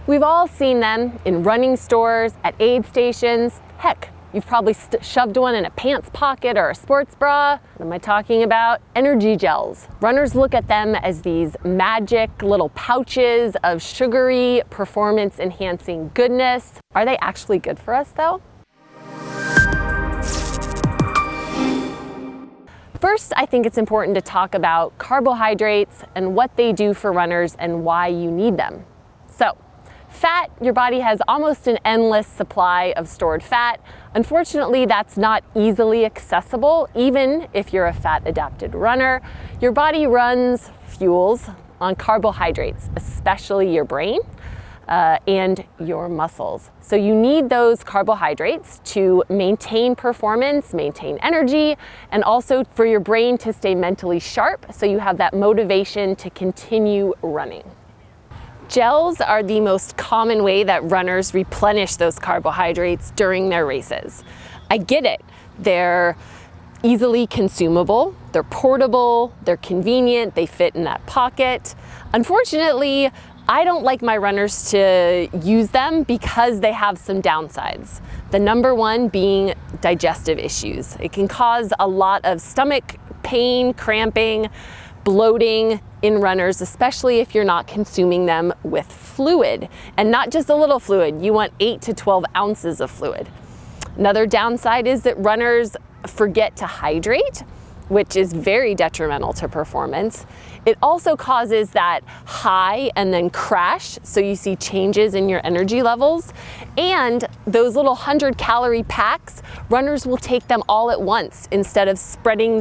We've all seen them in running stores, at aid stations. Heck, you've probably shoved one in a pants pocket or a sports bra. What am I talking about? Energy gels. Runners look at them as these magic little pouches of sugary, performance-enhancing goodness. Are they actually good for us though? First, I think it's important to talk about carbohydrates and what they do for runners and why you need them. So, fat, your body has almost an endless supply of stored fat. Unfortunately, that's not easily accessible, even if you're a fat-adapted runner. Your body fuels on carbohydrates, especially your brain and your muscles. So you need those carbohydrates to maintain performance, maintain energy, and also for your brain to stay mentally sharp so you have that motivation to continue running. Gels are the most common way that runners replenish those carbohydrates during their races. I get it. They're easily consumable, they're portable, they're convenient, they fit in that pocket. Unfortunately, I don't like my runners to use them because they have some downsides. The number one being digestive issues. It can cause a lot of stomach pain, cramping, bloating in runners, especially if you're not consuming them with fluid. And not just a little fluid, you want 8 to 12 ounces of fluid. Another downside is that runners forget to hydrate, which is very detrimental to performance. It also causes that high and then crash, so you see changes in your energy levels. And those little 100-calorie packs, runners will take them all at once instead of spreading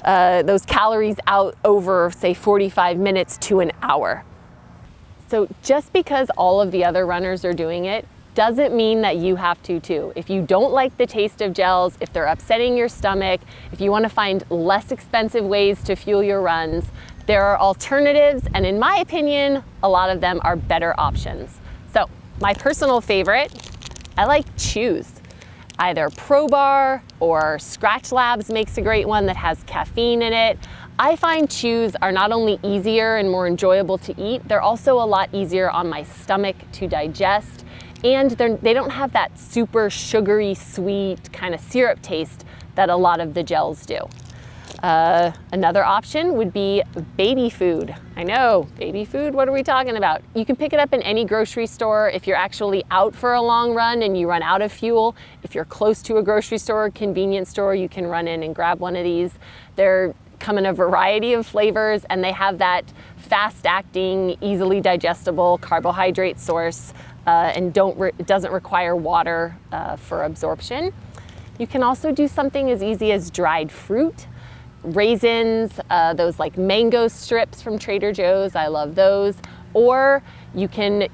those calories out over, say, 45 minutes to an hour. So just because all of the other runners are doing it doesn't mean that you have to too. If you don't like the taste of gels, if they're upsetting your stomach, if you want to find less expensive ways to fuel your runs, there are alternatives, and in my opinion, a lot of them are better options. So my personal favorite, I like Chews. Either ProBar or Scratch Labs makes a great one that has caffeine in it. I find Chews are not only easier and more enjoyable to eat, they're also a lot easier on my stomach to digest, and they don't have that super sugary, sweet kind of syrup taste that a lot of the gels do. Another option would be baby food. I know, baby food, what are we talking about? You can pick it up in any grocery store if you're actually out for a long run and you run out of fuel. If you're close to a grocery store or convenience store, you can run in and grab one of these. They're come in a variety of flavors, and they have that fast-acting, easily digestible carbohydrate source and it doesn't require water for absorption. You can also do something as easy as dried fruit. Raisins, those like mango strips from Trader Joe's, I love those. Or you can,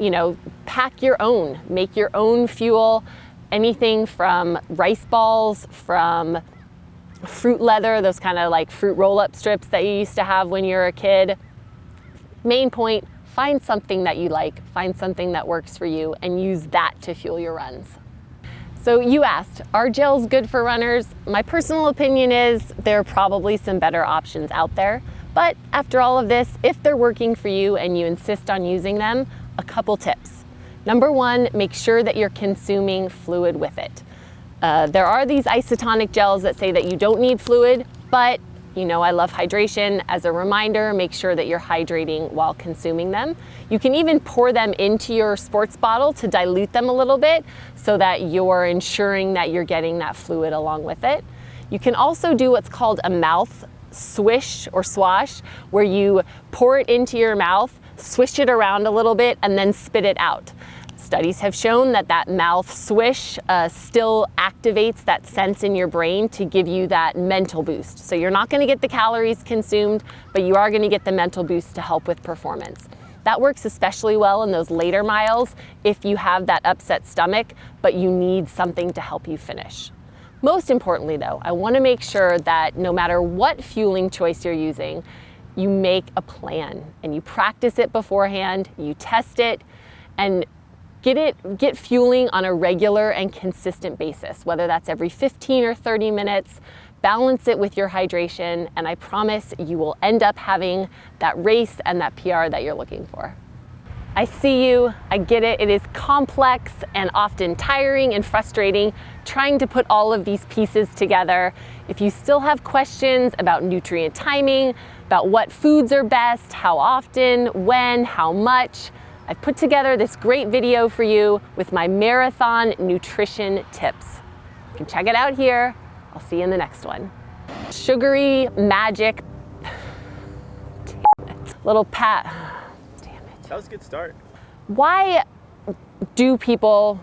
pack your own, make your own fuel, anything from rice balls, from fruit leather, those kind of like fruit roll-up strips that you used to have when you were a kid. Main point, find something that you like, find something that works for you, and use that to fuel your runs. So you asked, are gels good for runners? My personal opinion is there are probably some better options out there. But after all of this, if they're working for you and you insist on using them, a couple tips. Number one, make sure that you're consuming fluid with it. There are these isotonic gels that say that you don't need fluid, but I love hydration. As a reminder, make sure that you're hydrating while consuming them. You can even pour them into your sports bottle to dilute them a little bit so that you're ensuring that you're getting that fluid along with it. You can also do what's called a mouth swish or swash, where you pour it into your mouth, swish it around a little bit, and then spit it out. Studies have shown that mouth swish still activates that sense in your brain to give you that mental boost. So you're not going to get the calories consumed, but you are going to get the mental boost to help with performance. That works especially well in those later miles if you have that upset stomach, but you need something to help you finish. Most importantly though, I want to make sure that no matter what fueling choice you're using, you make a plan and you practice it beforehand, you test it, and get fueling on a regular and consistent basis, whether that's every 15 or 30 minutes. Balance it with your hydration, and I promise you will end up having that race and that PR that you're looking for. I see you, I get it. It is complex and often tiring and frustrating trying to put all of these pieces together. If you still have questions about nutrient timing, about what foods are best, how often, when, how much, I've put together this great video for you with my marathon nutrition tips. You can check it out here. I'll see you in the next one. Sugary magic. Damn it. Little pat. Damn it. That was a good start. Why do people